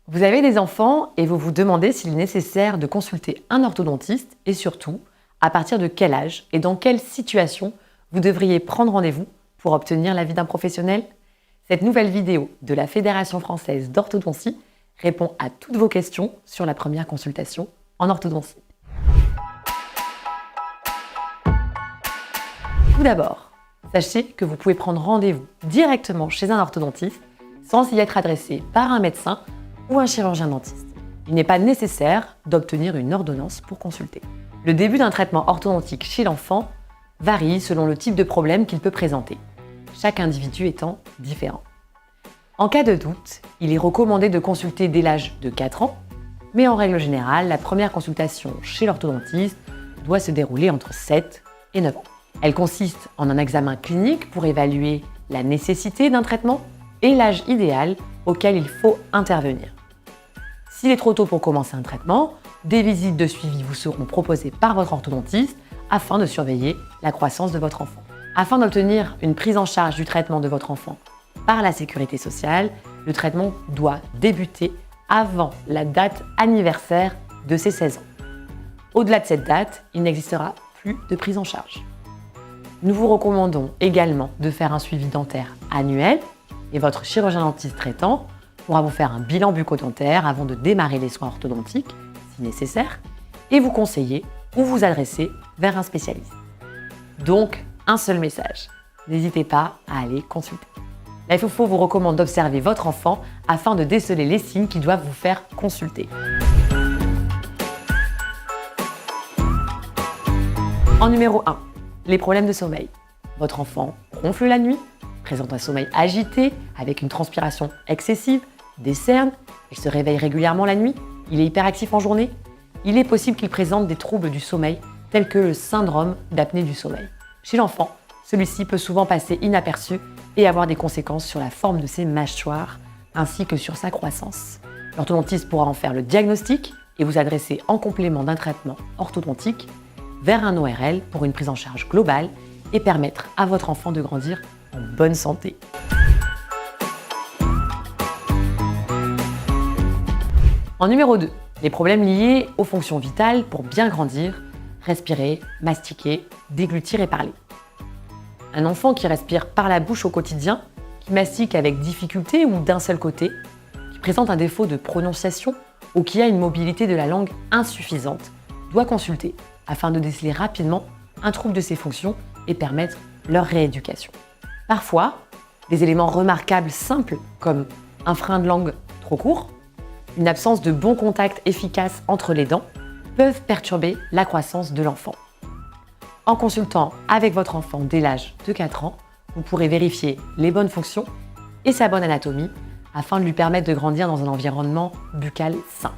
Vous avez des enfants et vous vous demandez s'il est nécessaire de consulter un orthodontiste et surtout, à partir de quel âge et dans quelle situation vous devriez prendre rendez-vous pour obtenir l'avis d'un professionnel? Cette nouvelle vidéo de la Fédération française d'orthodontie répond à toutes vos questions sur la première consultation en orthodontie. Tout d'abord, sachez que vous pouvez prendre rendez-vous directement chez un orthodontiste sans y être adressé par un médecin ou un chirurgien dentiste. Il n'est pas nécessaire d'obtenir une ordonnance pour consulter. Le début d'un traitement orthodontique chez l'enfant varie selon le type de problème qu'il peut présenter, chaque individu étant différent. En cas de doute, il est recommandé de consulter dès l'âge de 4 ans, mais en règle générale, la première consultation chez l'orthodontiste doit se dérouler entre 7 et 9 ans. Elle consiste en un examen clinique pour évaluer la nécessité d'un traitement et l'âge idéal auquel il faut intervenir. S'il est trop tôt pour commencer un traitement, des visites de suivi vous seront proposées par votre orthodontiste afin de surveiller la croissance de votre enfant. Afin d'obtenir une prise en charge du traitement de votre enfant par la sécurité sociale, le traitement doit débuter avant la date anniversaire de ses 16 ans. Au-delà de cette date, il n'existera plus de prise en charge. Nous vous recommandons également de faire un suivi dentaire annuel et votre chirurgien dentiste traitant pourra vous faire un bilan bucco-dentaire avant de démarrer les soins orthodontiques, si nécessaire, et vous conseiller ou vous adresser vers un spécialiste. Donc, un seul message, n'hésitez pas à aller consulter. La FFO vous recommande d'observer votre enfant afin de déceler les signes qui doivent vous faire consulter. En numéro 1, les problèmes de sommeil. Votre enfant ronfle la nuit, présente un sommeil agité avec une transpiration excessive, des cernes, il se réveille régulièrement la nuit, il est hyperactif en journée. Il est possible qu'il présente des troubles du sommeil tels que le syndrome d'apnée du sommeil. Chez l'enfant, celui-ci peut souvent passer inaperçu et avoir des conséquences sur la forme de ses mâchoires ainsi que sur sa croissance. L'orthodontiste pourra en faire le diagnostic et vous adresser en complément d'un traitement orthodontique vers un ORL pour une prise en charge globale et permettre à votre enfant de grandir en bonne santé. En numéro 2, les problèmes liés aux fonctions vitales pour bien grandir, respirer, mastiquer, déglutir et parler. Un enfant qui respire par la bouche au quotidien, qui mastique avec difficulté ou d'un seul côté, qui présente un défaut de prononciation ou qui a une mobilité de la langue insuffisante, doit consulter afin de déceler rapidement un trouble de ses fonctions et permettre leur rééducation. Parfois, des éléments remarquables simples comme un frein de langue trop court, une absence de bon contact efficace entre les dents peuvent perturber la croissance de l'enfant. En consultant avec votre enfant dès l'âge de 4 ans, vous pourrez vérifier les bonnes fonctions et sa bonne anatomie afin de lui permettre de grandir dans un environnement buccal sain.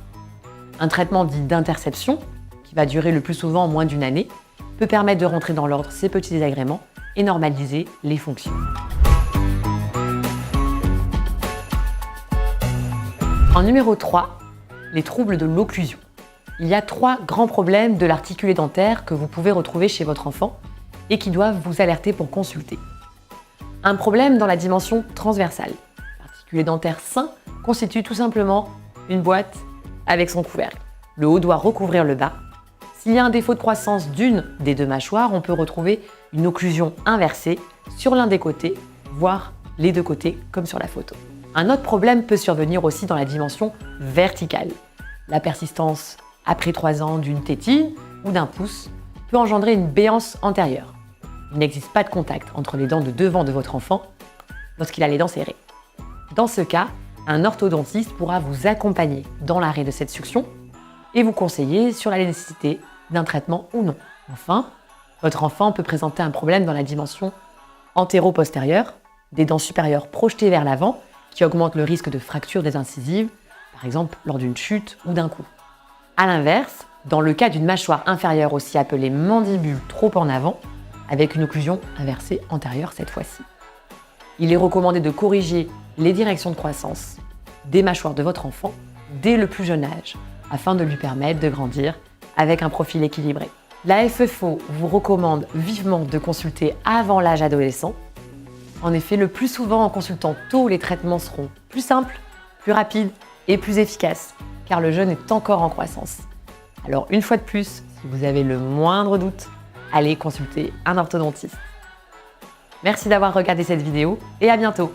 Un traitement dit d'interception, qui va durer le plus souvent moins d'une année, peut permettre de rentrer dans l'ordre ces petits désagréments et normaliser les fonctions. En numéro 3, les troubles de l'occlusion. Il y a 3 grands problèmes de l'articulé dentaire que vous pouvez retrouver chez votre enfant et qui doivent vous alerter pour consulter. Un problème dans la dimension transversale. L'articulé dentaire sain constitue tout simplement une boîte avec son couvercle. Le haut doit recouvrir le bas. S'il y a un défaut de croissance d'une des 2 mâchoires, on peut retrouver une occlusion inversée sur l'un des côtés, voire les 2 côtés, comme sur la photo. Un autre problème peut survenir aussi dans la dimension verticale. La persistance après 3 ans d'une tétine ou d'un pouce peut engendrer une béance antérieure. Il n'existe pas de contact entre les dents de devant de votre enfant lorsqu'il a les dents serrées. Dans ce cas, un orthodontiste pourra vous accompagner dans l'arrêt de cette succion et vous conseiller sur la nécessité d'un traitement ou non. Enfin, votre enfant peut présenter un problème dans la dimension antéro-postérieure, des dents supérieures projetées vers l'avant, qui augmente le risque de fracture des incisives, par exemple lors d'une chute ou d'un coup. A l'inverse, dans le cas d'une mâchoire inférieure aussi appelée mandibule trop en avant, avec une occlusion inversée antérieure cette fois-ci. Il est recommandé de corriger les directions de croissance des mâchoires de votre enfant dès le plus jeune âge, afin de lui permettre de grandir avec un profil équilibré. La FFO vous recommande vivement de consulter avant l'âge adolescent. En effet, le plus souvent en consultant tôt, les traitements seront plus simples, plus rapides et plus efficace, car le jeûne est encore en croissance. Alors une fois de plus, si vous avez le moindre doute, allez consulter un orthodontiste. Merci d'avoir regardé cette vidéo et à bientôt!